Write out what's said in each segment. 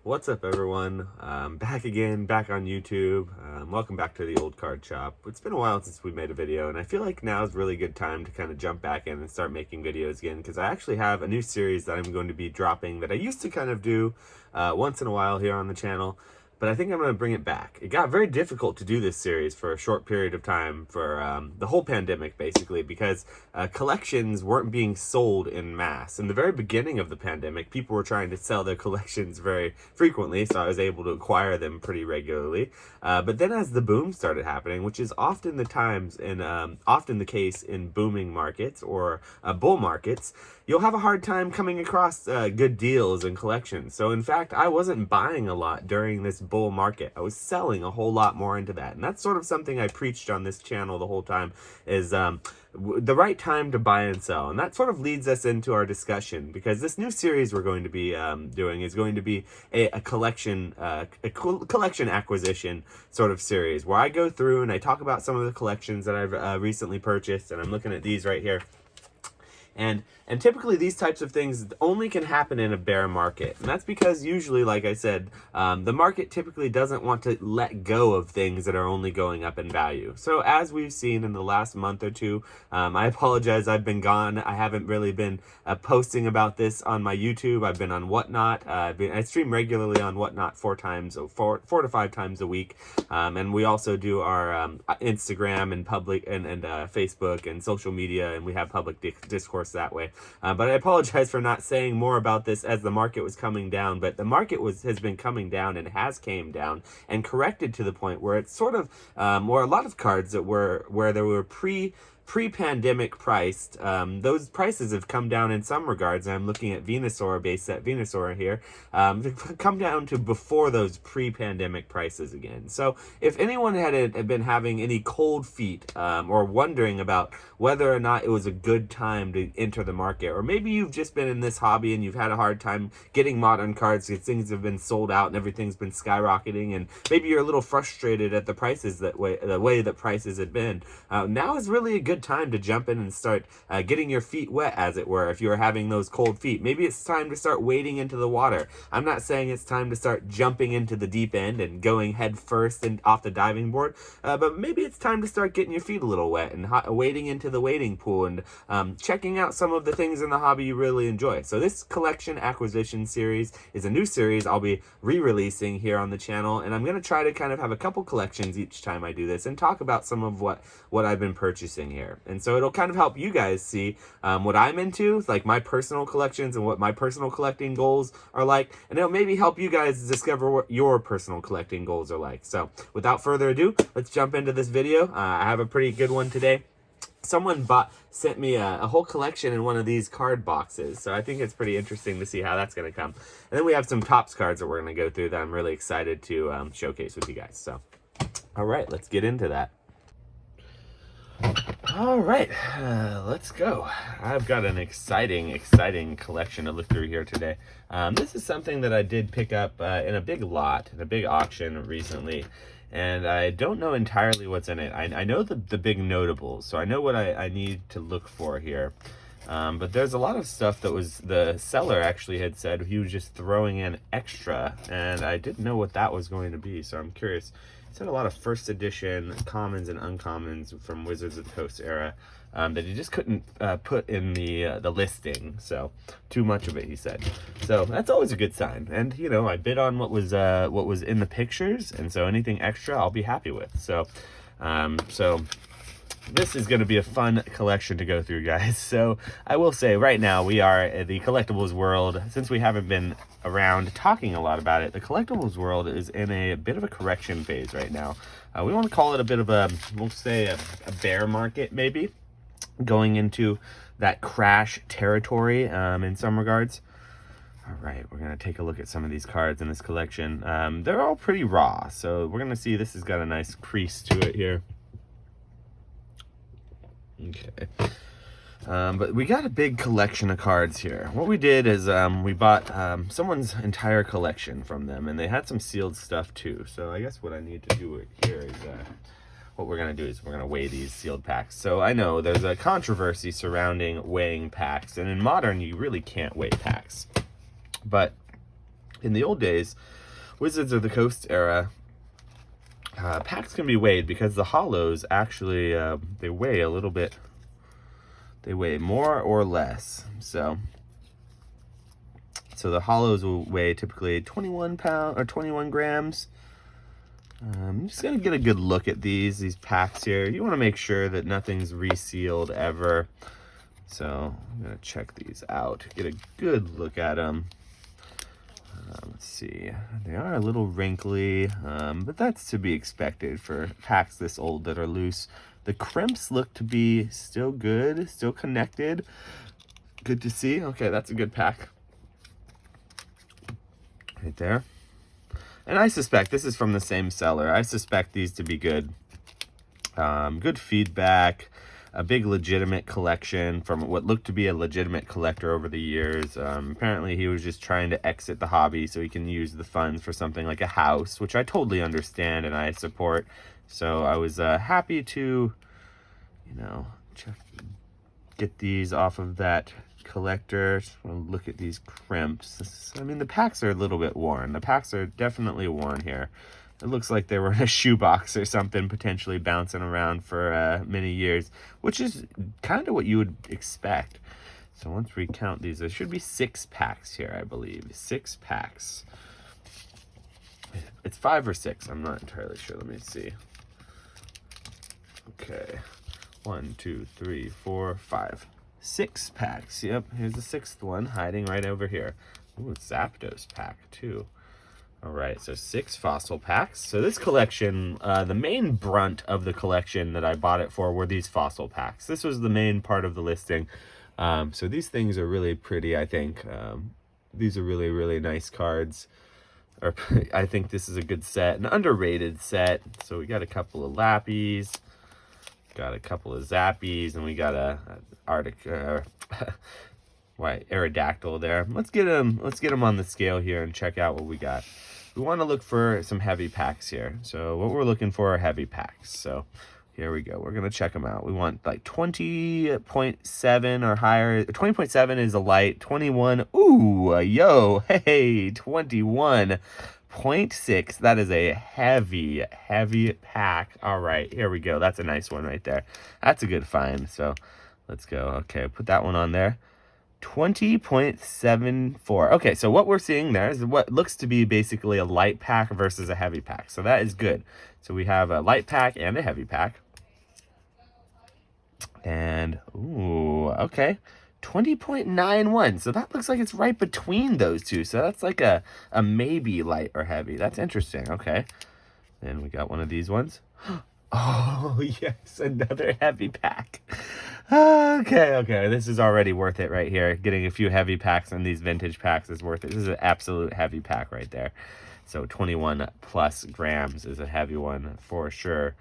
What's up, everyone? Back again, back on YouTube. Welcome back to the old card shop. It's been a while since we made a video, and I feel like now is a really good time to kind of jump back in and start making videos again, because I actually have a new series that I'm going to be dropping that I used to kind of do once in a while here on the channel. But I think I'm going to bring it back. It got very difficult to do this series for a short period of time for the whole pandemic, basically, because collections weren't being sold in mass. In the very beginning of the pandemic, people were trying to sell their collections very frequently, so I was able to acquire them pretty regularly. But then as the boom started happening, which is often the case in booming markets or bull markets, you'll have a hard time coming across good deals and collections. So in fact, I wasn't buying a lot during this bull market. I was selling a whole lot more into that. And that's sort of something I preached on this channel the whole time, is the right time to buy and sell. And that sort of leads us into our discussion, because this new series we're going to be doing is going to be a collection acquisition sort of series, where I go through and I talk about some of the collections that I've recently purchased. And I'm looking at these right here. And typically these types of things only can happen in a bear market. And that's because usually, like I said, the market typically doesn't want to let go of things that are only going up in value. So as we've seen in the last month or two, I apologize, I've been gone. I haven't really been posting about this on my YouTube. I've been on Whatnot. I stream regularly on Whatnot four to five times a week. And we also do our Instagram and public and Facebook and social media, and we have public discourse that way. But I apologize for not saying more about this as the market was coming down. But the market has been coming down and has came down and corrected to the point where it's sort of where a lot of cards that were where there were pre-pandemic priced, those prices have come down in some regards. And I'm looking at Venusaur, base set Venusaur here, come down to before those pre-pandemic prices again. So if anyone had been having any cold feet or wondering about whether or not it was a good time to enter the market, or maybe you've just been in this hobby and you've had a hard time getting modern cards because things have been sold out and everything's been skyrocketing, and maybe you're a little frustrated at the prices the way that prices had been, now is really a good time to jump in and start getting your feet wet, as it were. If you're having those cold feet, maybe it's time to start wading into the water. I'm not saying it's time to start jumping into the deep end and going head first and off the diving board, but maybe it's time to start getting your feet a little wet and wading into the wading pool and checking out some of the things in the hobby you really enjoy. So this collection acquisition series is a new series I'll be re-releasing here on the channel, and I'm going to try to kind of have a couple collections each time I do this and talk about some of what I've been purchasing here. And so it'll kind of help you guys see what I'm into, like my personal collections and what my personal collecting goals are like, and it'll maybe help you guys discover what your personal collecting goals are like. So without further ado, let's jump into this video. I have a pretty good one today. Someone sent me a whole collection in one of these card boxes, so I think it's pretty interesting to see how that's going to come. And then we have some Topps cards that we're going to go through that I'm really excited to showcase with you guys. So, all right, let's get into that. All right, let's go. I've got an exciting collection to look through here today. This is something that I did pick up in a big lot, in a big auction recently. And I don't know entirely what's in it. I know the big notables, so I know what I need to look for here. But there's a lot of stuff that was, the seller actually had said he was just throwing in extra, and I didn't know what that was going to be, so I'm curious. He said a lot of first edition commons and uncommons from Wizards of the Coast era that he just couldn't put in the listing, so too much of it, he said. So that's always a good sign. And you know, I bid on what was in the pictures, and so anything extra I'll be happy with. So this is going to be a fun collection to go through, guys. So I will say right now, we are at the collectibles world. Since we haven't been around talking a lot about it, the collectibles world is in a bit of a correction phase right now. We want to call it a bit of we'll say a bear market, maybe, going into that crash territory in some regards. All right, we're going to take a look at some of these cards in this collection. They're all pretty raw, so we're going to see this has got a nice crease to it here. Okay, but we got a big collection of cards here. What we did is we bought someone's entire collection from them, and they had some sealed stuff too. So I guess what I need to do here is what we're going to do is we're going to weigh these sealed packs. So I know there's a controversy surrounding weighing packs, and in Modern you really can't weigh packs. But In the old days, Wizards of the Coast era, packs can be weighed because the hollows actually, they weigh a little bit. They weigh more or less. So the hollows will weigh typically 21 pounds or 21 grams. I'm just gonna get a good look at these packs here. You want to make sure that nothing's resealed ever. So I'm gonna check these out, get a good look at them. Let's see, they are a little wrinkly, but that's to be expected for packs this old that are loose. The crimps look to be still good, still connected. Good to see. Okay, that's a good pack. Right there. And I suspect, this is from the same seller, I suspect these to be good. Good feedback, a big legitimate collection from what looked to be a legitimate collector over the years. Apparently he was just trying to exit the hobby so he can use the funds for something like a house, which I totally understand and I support. So I was happy to, you know, get these off of that collector. Just want to look at these crimps. I mean, the packs are a little bit worn. The packs are definitely worn here. It looks like they were in a shoebox or something, potentially bouncing around for many years, which is kind of what you would expect. So once we count these, there should be 6 packs here, I believe. 6 packs. It's 5 or 6. I'm not entirely sure. Let me see. Okay. 1, 2, 3, 4, 5. 6 packs. Yep, here's the 6th one hiding right over here. Ooh, it's Zapdos pack too. All right, so 6 fossil packs. So this collection, the main brunt of the collection that I bought it for were these fossil packs. This was the main part of the listing. So these things are really pretty, I think. These are really, really nice cards. I think this is a good set, an underrated set. So we got a couple of Lappies, got a couple of Zappies, and we got a Aerodactyl there. Let's get them on the scale here and check out what we got. We want to look for some heavy packs here. So what we're looking for are heavy packs. So here we go. We're going to check them out. We want like 20.7 or higher. 20.7 is a light. 21. Ooh, yo. Hey, 21.6. That is a heavy pack. All right, here we go. That's a nice one right there. That's a good find. So let's go. Okay, put that one on there. 20.74. Okay, so what we're seeing there is what looks to be basically a light pack versus a heavy pack. So that is good. So we have a light pack and a heavy pack. And, ooh, okay. 20.91. So that looks like it's right between those two. So that's like a maybe light or heavy. That's interesting. Okay. Then we got one of these ones. Oh, yes, another heavy pack. Okay, this is already worth it right here. Getting a few heavy packs on these vintage packs is worth it. This is an absolute heavy pack right there. So 21 plus grams is a heavy one for sure.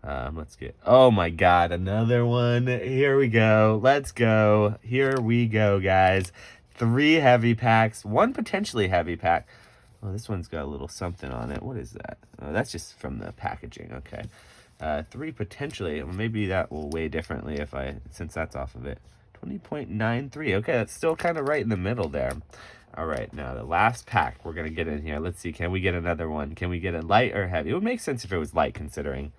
Let's get, oh my God, another one. Here we go. Let's go. Here we go, guys. 3 heavy packs, 1 potentially heavy pack. Oh, this one's got a little something on it. What is that? Oh, that's just from the packaging. Okay. 3 potentially. Well, maybe that will weigh differently since that's off of it. 20.93. Okay, that's still kind of right in the middle there. All right, now the last pack we're going to get in here. Let's see. Can we get another one? Can we get it light or heavy? It would make sense if it was light considering.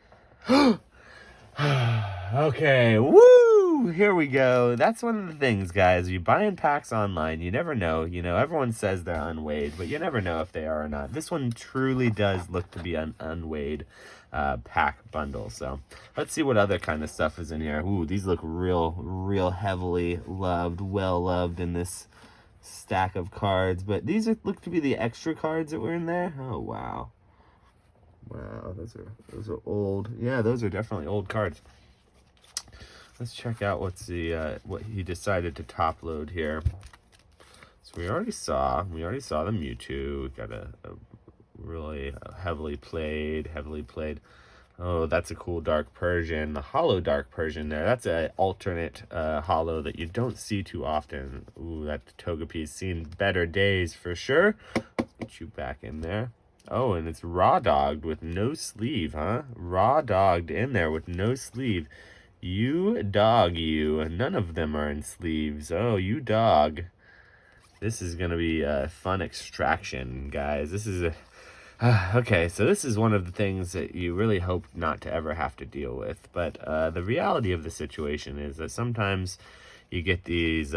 Okay, woo! Here we go. That's one of the things, guys. You buying packs online, you never know. You know, everyone says they're unweighed, but you never know if they are or not. This one truly does look to be an unweighed pack bundle. So let's see what other kind of stuff is in here. Ooh, these look real heavily loved, well loved in this stack of cards. But these look to be the extra cards that were in there. Oh, wow. Wow, those are old. Yeah, those are definitely old cards. Let's check out what he decided to top load here. So we already saw the Mewtwo. We got a really heavily played. Oh, that's a cool Dark Persian. The hollow Dark Persian there. That's an alternate hollow that you don't see too often. Ooh, that Togepi's seen better days for sure. Let's get you back in there. Oh, and it's raw dogged with no sleeve, huh? Raw dogged in there with no sleeve. You dog, you. None of them are in sleeves. Oh, you dog. This is going to be a fun extraction, guys. This is a... okay, so this is one of the things that you really hope not to ever have to deal with. But the reality of the situation is that sometimes you get these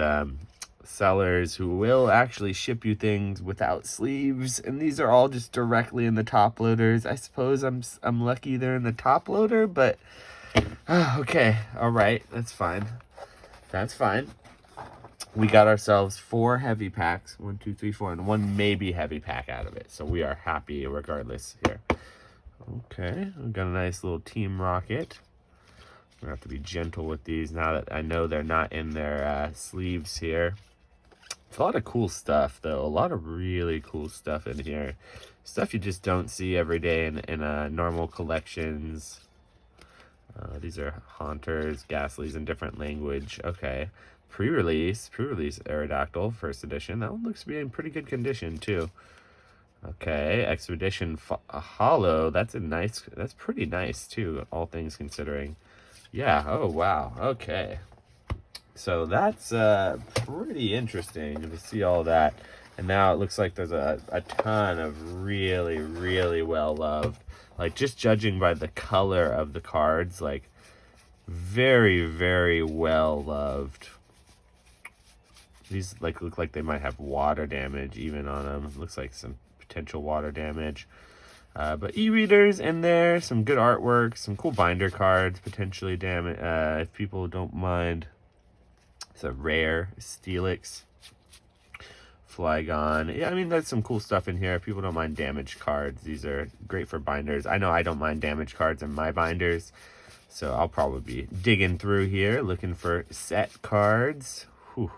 sellers who will actually ship you things without sleeves, and these are all just directly in the top loaders. I suppose I'm lucky they're in the top loader, but okay, all right, that's fine. That's fine. We got ourselves 4 heavy packs, 1, 2, 3, 4, and 1 maybe heavy pack out of it. So we are happy regardless here. Okay, we've got a nice little Team Rocket. We're gonna have to be gentle with these now that I know they're not in their sleeves here. It's a lot of cool stuff, though. A lot of really cool stuff in here. Stuff you just don't see every day in normal collections. These are Haunters, Ghastlies in different language. Okay. Pre-release Aerodactyl, first edition. That one looks to be in pretty good condition, too. Okay. Expedition Hollow. That's pretty nice, too, all things considering. Yeah. Oh, wow. Okay. So that's pretty interesting to see all that. And now it looks like there's a ton of really, really well-loved. Like, just judging by the color of the cards, like, very, very well-loved. These, like, look like they might have water damage even on them. Looks like some potential water damage. But e-readers in there, some good artwork, some cool binder cards, potentially if people don't mind. It's a rare Steelix, Flygon. Yeah, I mean, there's some cool stuff in here. If people don't mind damage cards, these are great for binders. I know I don't mind damage cards in my binders, so I'll probably be digging through here, looking for set cards. Whew.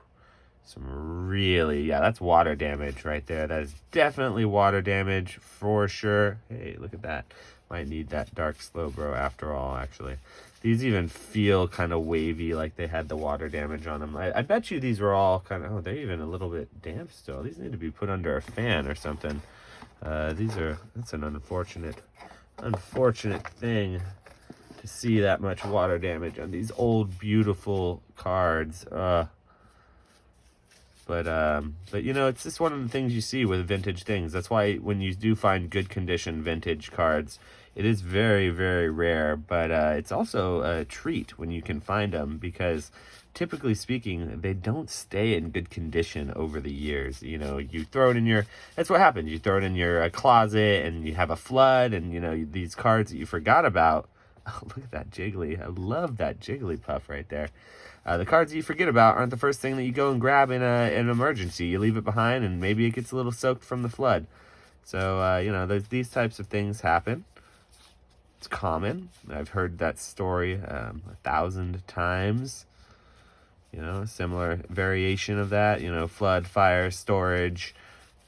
Some really, yeah, that's water damage right there. That is definitely water damage for sure. Hey, look at that. Might need that Dark Slowbro after all, actually. These even feel kind of wavy, like they had the water damage on them. I bet you these were all kind of, oh, they're even a little bit damp still. These need to be put under a fan or something. That's an unfortunate thing to see that much water damage on these old, beautiful cards. But you know, it's just one of the things you see with vintage things. That's why when you do find good condition vintage cards, it is very, very rare, but it's also a treat when you can find them, because typically speaking, they don't stay in good condition over the years. You know, you throw it in that's what happens. You throw it in your closet and you have a flood, and you know, these cards that you forgot about. Oh, look at that Jiggly. I love that Jigglypuff right there. The cards that you forget about aren't the first thing that you go and grab in an emergency. You leave it behind, and maybe it gets a little soaked from the flood. So, you know, these types of things happen. It's common. I've heard that story 1,000 times. You know, similar variation of that. You know, flood, fire, storage.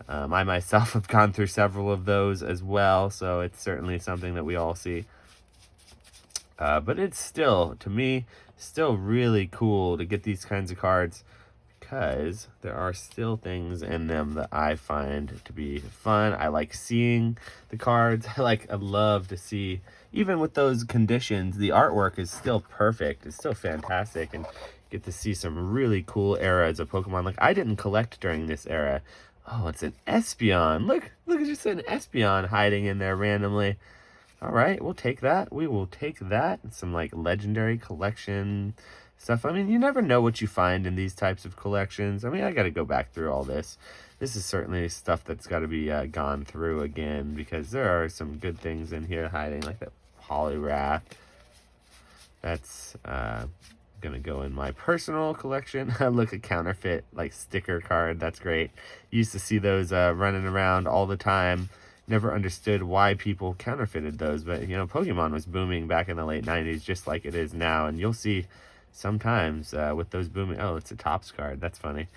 I myself have gone through several of those as well, so it's certainly something that we all see. But it's still, to me, still really cool to get these kinds of cards, because there are still things in them that I find to be fun. I like seeing the cards. I love to see, even with those conditions, the artwork is still perfect. It's still fantastic, and get to see some really cool eras of Pokemon. Like, I didn't collect during this era. Oh, it's an Espeon. Look, it's just an Espeon hiding in there randomly. All right, we'll take that. We will take that. Some, like, legendary collection stuff. I mean, you never know what you find in these types of collections. I mean, I got to go back through all this. This is certainly stuff that's got to be gone through again, because there are some good things in here hiding, like that Poliwrath. That's going to go in my personal collection. Look, a counterfeit, like, sticker card. That's great. Used to see those running around all the time. Never understood why people counterfeited those, but you know, Pokemon was booming back in the late 90s, just like it is now. And you'll see sometimes with those booming, oh, it's a Topps card. That's funny.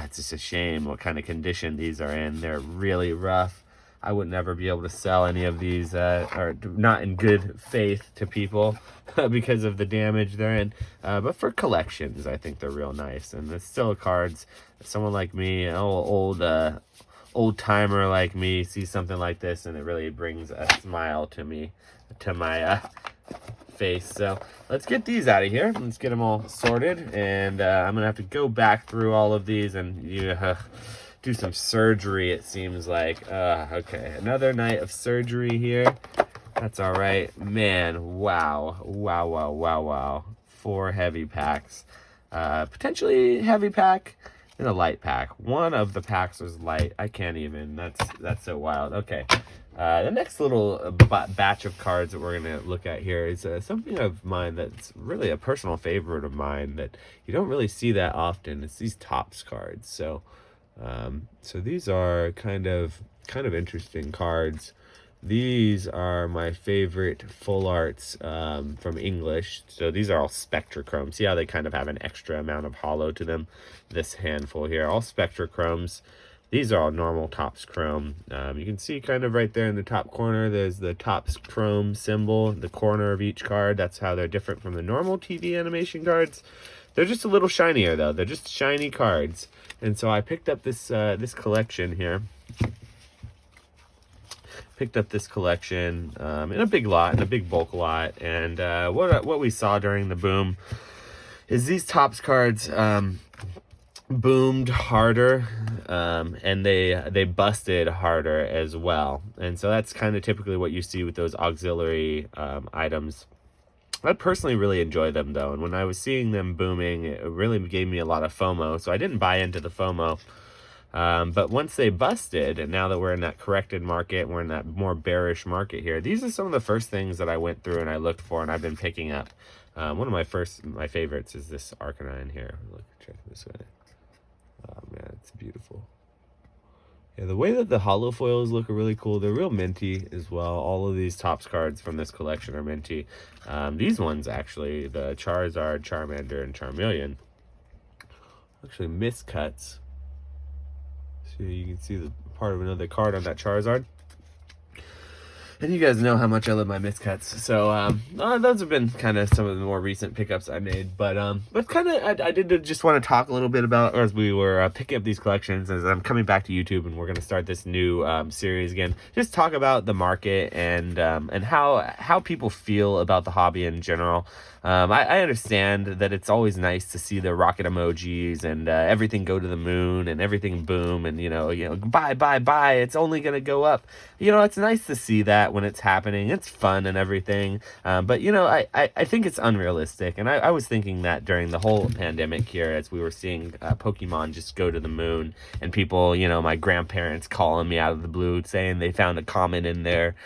It's just a shame what kind of condition these are in. They're really rough. I would never be able to sell any of these, or not in good faith to people because of the damage they're in. But for collections, I think they're real nice. And it's still cards. Someone like me, an old timer like me, sees something like this, and it really brings a smile to me, to my face. So let's get these out of here. Let's get them all sorted. And I'm going to have to go back through all of these and do some surgery, it seems like. Okay, another night of surgery here. That's all right. Man, wow. 4 heavy packs. Potentially heavy pack and a light pack. One of the packs was light. I can't even. That's so wild. Okay. The next little batch of cards that we're going to look at here is something of mine that's really a personal favorite of mine that you don't really see that often. It's these Topps cards. So these are kind of interesting cards. These are my favorite full arts from English. So these are all Spectrochrome. See how they kind of have an extra amount of hollow to them? This handful here, all Spectrochromes. These are all normal Topps Chrome. You can see kind of right there in the top corner, there's the Topps Chrome symbol, the corner of each card. That's how they're different from the normal TV animation cards. They're just a little shinier though. They're just shiny cards. And so I picked up this this collection here. Picked up this collection in a big lot, in a big bulk lot. And what we saw during the boom is these Topps cards boomed harder and they busted harder as well. And so that's kind of typically what you see with those auxiliary items. I personally really enjoy them though, and when I was seeing them booming, it really gave me a lot of FOMO, so I didn't buy into the FOMO. But once they busted, and now that we're in that corrected market, we're in that more bearish market here, these are some of the first things that I went through and I looked for and I've been picking up. One of my favorites is this Arcanine here. Look, check this way. Oh man, it's beautiful. Yeah, the way that the hollow foils look are really cool. They're real minty as well. All of these Topps cards from this collection are minty. These ones actually, the Charizard, Charmander, and Charmeleon, actually miscuts. So you can see the part of another card on that Charizard. And you guys know how much I love my miscuts. So those have been kind of some of the more recent pickups I made. But kind of I did just want to talk a little bit about, or as we were picking up these collections, as I'm coming back to YouTube and we're going to start this new series again. Just talk about the market and how people feel about the hobby in general. I understand that it's always nice to see the rocket emojis and everything go to the moon and everything boom and you know buy, it's only gonna go up. It's nice to see that when it's happening. It's fun and everything, but I think it's unrealistic, and I was thinking that during the whole pandemic here, as we were seeing Pokemon just go to the moon, and people, my grandparents calling me out of the blue saying they found a comment in their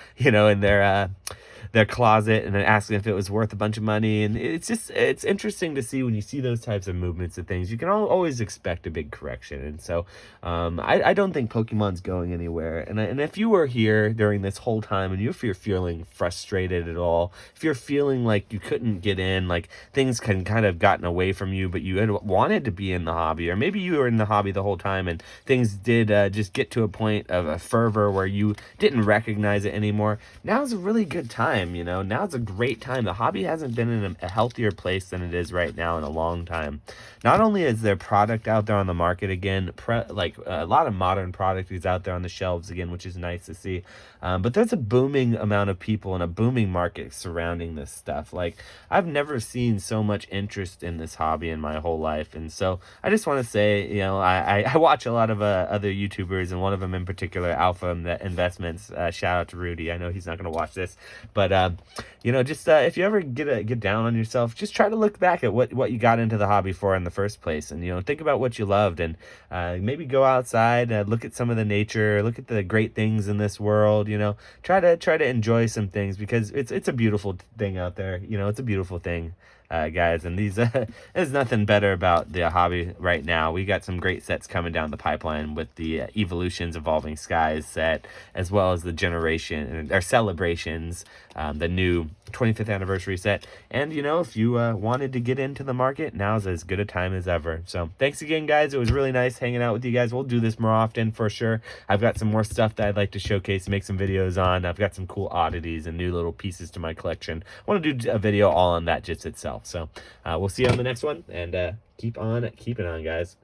their closet and then asking if it was worth a bunch of money. And it's interesting to see when you see those types of movements and things. You can always expect a big correction. And so I don't think Pokemon's going anywhere. And if you were here during this whole time and if you're feeling frustrated at all, if you're feeling like you couldn't get in, like things can kind of gotten away from you, but you had wanted to be in the hobby, or maybe you were in the hobby the whole time and things did just get to a point of a fervor where you didn't recognize it anymore, now's a really good time. Now's a great time. The hobby hasn't been in a healthier place than it is right now in a long time. Not only is there product out there on the market again, like a lot of modern product is out there on the shelves again, which is nice to see. But there's a booming amount of people and a booming market surrounding this stuff. Like, I've never seen so much interest in this hobby in my whole life. And so I just want to say, I watch a lot of other YouTubers, and one of them in particular, Alpha Investments. Shout out to Rudy. I know he's not going to watch this, but if you ever get down on yourself, just try to look back at what you got into the hobby for in the first place, and think about what you loved, and maybe go outside, look at some of the nature, look at the great things in this world. Try to enjoy some things, because it's a beautiful thing out there. It's a beautiful thing, guys. And there's nothing better about the hobby right now. We got some great sets coming down the pipeline with the Evolutions Evolving Skies set, as well as the Generation or Celebrations, the new 25th anniversary set. And if you wanted to get into the market, now's as good a time as ever. So thanks again, guys. It was really nice hanging out with you guys. We'll do this more often for sure. I've got some more stuff that I'd like to showcase, make some videos on. I've got some cool oddities and new little pieces to my collection. I want to do a video all on that just itself. So we'll see you on the next one, and keep on keeping on, guys.